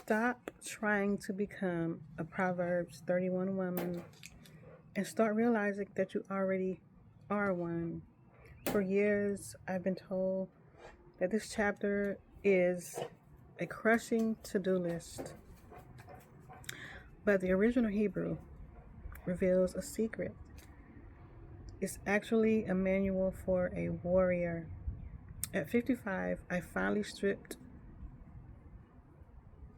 Stop trying to become a Proverbs 31 woman and start realizing that you already are one. For years, I've been told that this chapter is a crushing to do list, but the original Hebrew reveals a secret. It's actually a manual for a warrior. At 55, I finally stripped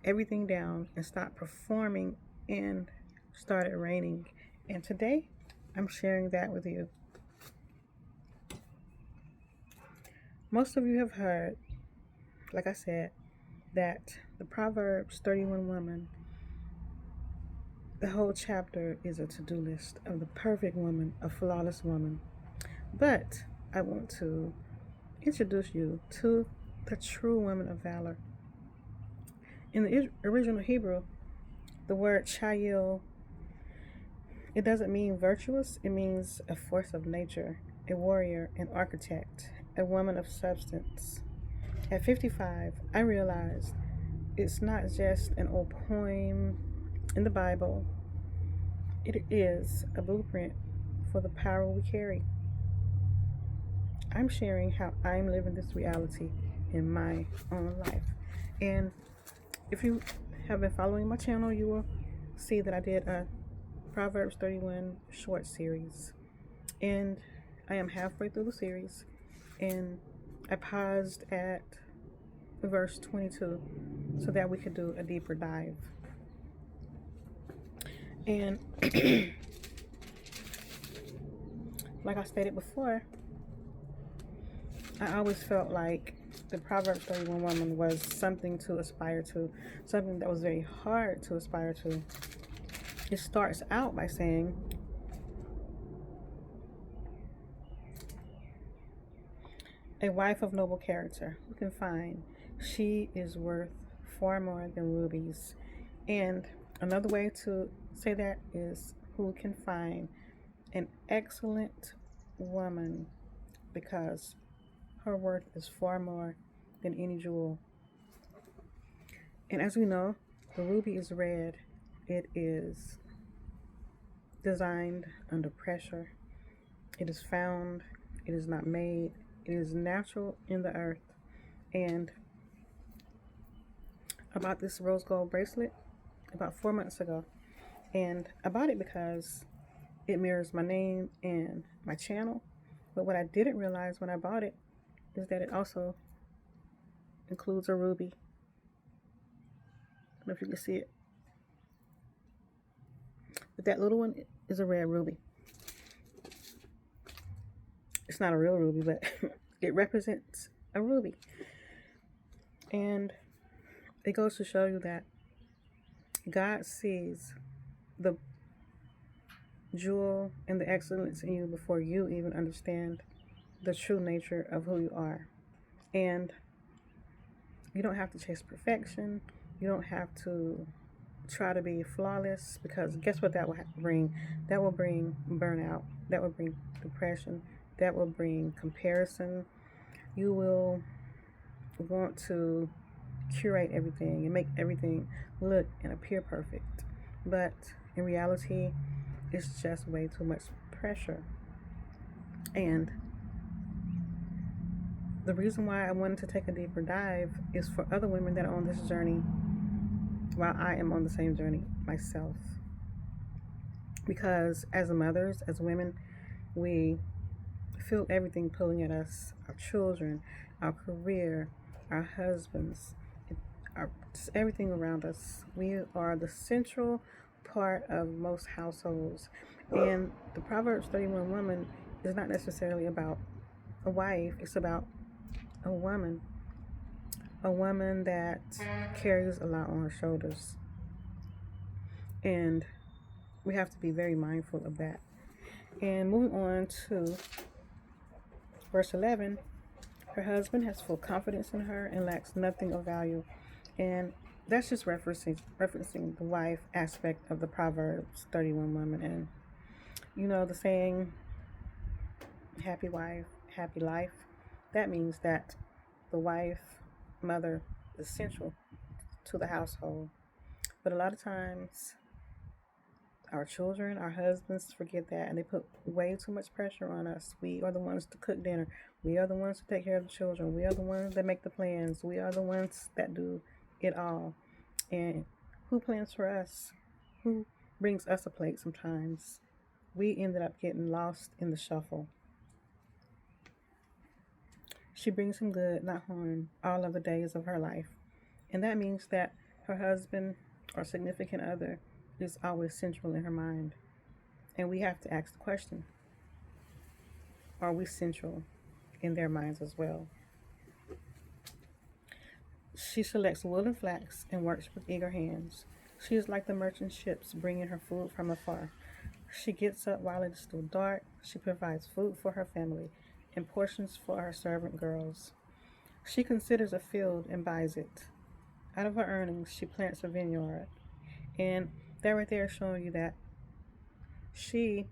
everything down and stopped performing and started reigning. And today, I'm sharing that with you. Most of you have heard, like I said, that the Proverbs 31 woman, the whole chapter is a to-do list of the perfect woman, a flawless woman. But I want to introduce you to the true woman of valor. In the original Hebrew, the word Chayil, it doesn't mean virtuous, it means a force of nature, a warrior, an architect, a woman of substance. At 55, I realized it's not just an old poem in the Bible, it is a blueprint for the power we carry. I'm sharing how I'm living this reality in my own life. And if you have been following my channel, you will see that I did a Proverbs 31 short series. And I am halfway through the series. And I paused at verse 22 so that we could do a deeper dive. And like I stated before, I always felt like the Proverbs 31 woman was something to aspire to, something that was very hard to aspire to. It starts out by saying, a wife of noble character, who can find? She is worth far more than rubies. And another way to say that is, who can find an excellent woman, because her worth is far more than any jewel. And as we know, the ruby is red. It is designed under pressure. It is found. It is not made. It is natural in the earth. And I bought this rose gold bracelet about 4 months ago. And I bought it because it mirrors my name and my channel. But what I didn't realize when I bought it is that it also includes a ruby. I don't know if you can see it. But that little one is a red ruby. It's not a real ruby, but it represents a ruby. And it goes to show you that God sees the jewel and the excellence in you before you even understand the true nature of who you are. And you don't have to chase perfection. You don't have to try to be flawless, because guess what that will bring? That will bring burnout. That will bring depression. That will bring comparison. You will want to curate everything and make everything look and appear perfect. But in reality, it's just way too much pressure. And the reason why I wanted to take a deeper dive is for other women that are on this journey while I am on the same journey myself. Because as mothers, as women, we feel everything pulling at us: our children, our career, our husbands, just everything around us. We are the central part of most households. And the Proverbs 31 woman is not necessarily about a wife, it's about a woman that carries a lot on her shoulders. And we have to be very mindful of that. And moving on to verse 11, her husband has full confidence in her and lacks nothing of value. And that's just referencing the wife aspect of the Proverbs 31 woman. And you know the saying, happy wife, happy life. That means that the wife, mother, is central to the household. But a lot of times, our children, our husbands forget that, and they put way too much pressure on us. We are the ones to cook dinner. We are the ones to take care of the children. We are the ones that make the plans. We are the ones that do it all. And who plans for us? Who brings us a plate sometimes? We ended up getting lost in the shuffle. She brings him good, not harm, all of the days of her life. And that means that her husband or significant other is always central in her mind. And we have to ask the question, are we central in their minds as well? She selects wool and flax and works with eager hands. She is like the merchant ships bringing her food from afar. She gets up while it is still dark. She provides food for her family and portions for her servant girls. She considers a field and buys it. Out of her earnings, she plants a vineyard. And that right there is showing you that she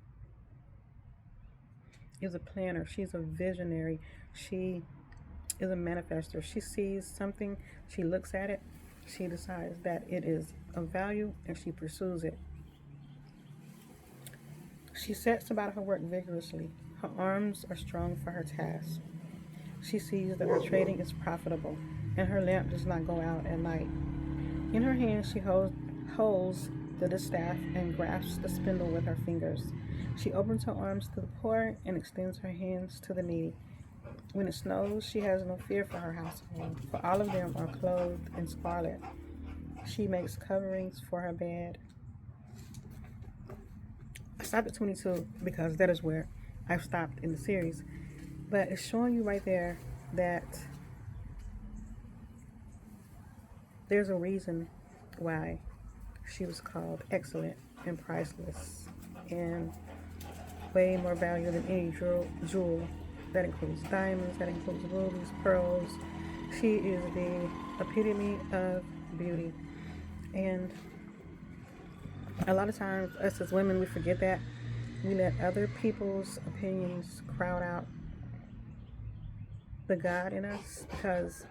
is a planner. She's a visionary. She is a manifester. She sees something, she looks at it, she decides that it is of value, and she pursues it. She sets about her work vigorously. Her arms are strong for her task. She sees that her trading is profitable, and her lamp does not go out at night. In her hand, she holds the distaff and grasps the spindle with her fingers. She opens her arms to the poor and extends her hands to the needy. When it snows, she has no fear for her household, for all of them are clothed in scarlet. She makes coverings for her bed. I stopped at 22 because that is where I've stopped in the series. But it's showing you right there that there's a reason why she was called excellent and priceless and way more valuable than any jewel. That includes diamonds, that includes rubies, pearls. She is the epitome of beauty. And a lot of times, us as women, we forget that. We let other people's opinions crowd out the God in us because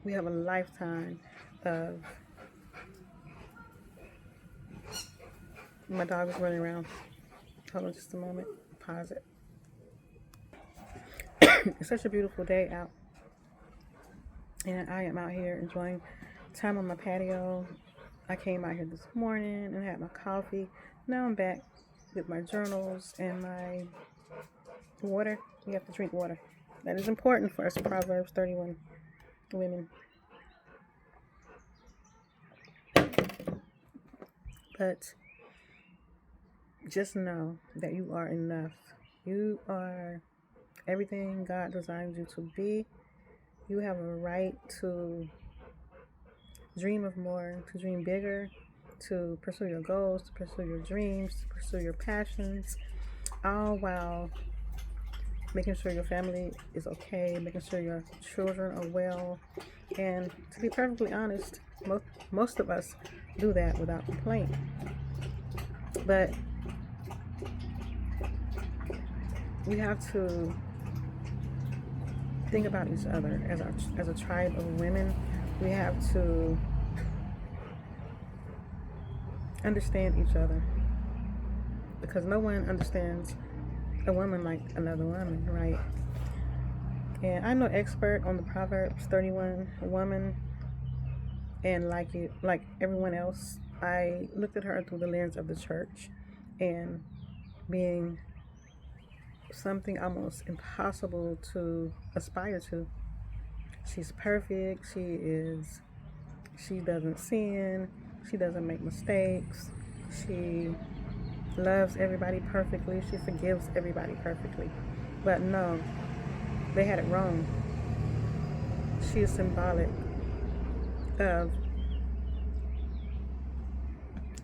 we have a lifetime of... My dog is running around. Hold on just a moment. Pause it. It's such a beautiful day out, and I am out here enjoying time on my patio. I came out here this morning and had my coffee. Now I'm back with my journals and my water. We have to drink water. That is important for us Proverbs 31 women. But just know that you are enough. You are everything God designed you to be. You have a right to dream of more, to dream bigger, to pursue your goals, to pursue your dreams, to pursue your passions, all while making sure your family is okay, making sure your children are well. And to be perfectly honest, most of us do that without complaint. But we have to think about each other as a tribe of women. We have to understand each other because no one understands a woman like another woman, right? And I'm no expert on the Proverbs 31 woman, and like everyone else, I looked at her through the lens of the church and being something almost impossible to aspire to. She's perfect. She doesn't sin. She doesn't make mistakes. She loves everybody perfectly. She forgives everybody perfectly. But no, they had it wrong. She is symbolic of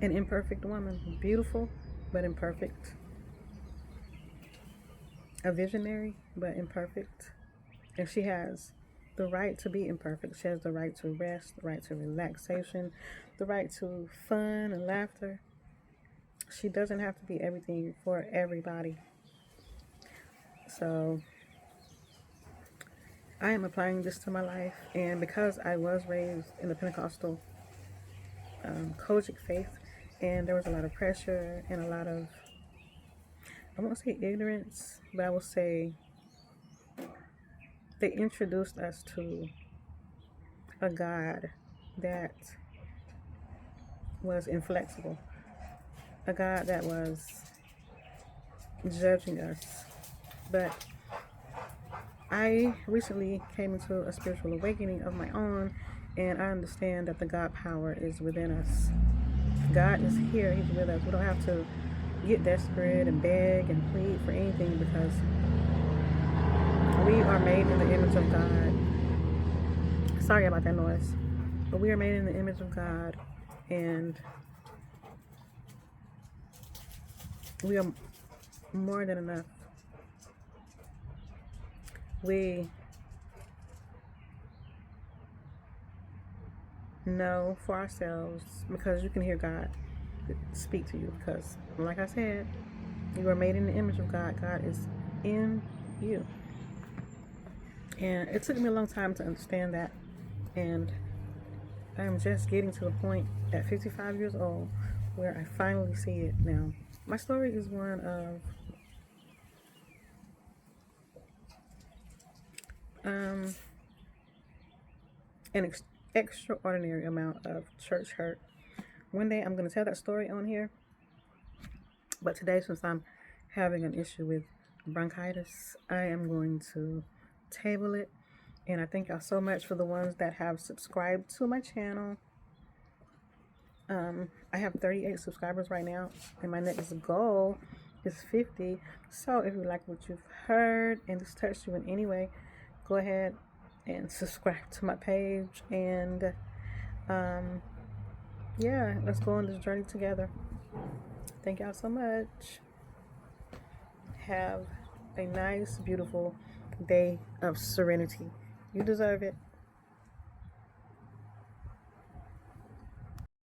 an imperfect woman. Beautiful, but imperfect. A visionary, but imperfect. And she has the right to be imperfect. She has the right to rest, the right to relaxation, the right to fun and laughter. She doesn't have to be everything for everybody. So I am applying this to my life, and because I was raised in the Pentecostal Kojic faith, and there was a lot of pressure and a lot of, I won't say ignorance, but I will say they introduced us to a God that was inflexible, a God that was judging us. But I recently came into a spiritual awakening of my own, and I understand that the God power is within us. God is here, He's with us. We don't have to get desperate and beg and plead for anything, because we are made in the image of God. Sorry about that noise. But we are made in the image of God, and we are more than enough. We know for ourselves, because you can hear God speak to you, because like I said, you are made in the image of God. God is in you. And it took me a long time to understand that, and I am just getting to the point at 55 years old where I finally see it now. My story is one of an extraordinary amount of church hurt. One day I'm going to tell that story on here, but today, since I'm having an issue with bronchitis, I am going to table it. And I thank y'all so much for the ones that have subscribed to my channel. I have 38 subscribers right now, and my next goal is 50. So if you like what you've heard and this touched you in any way, go ahead and subscribe to my page. And yeah, let's go on this journey together. Thank y'all so much. Have a nice, beautiful day of serenity. You deserve it.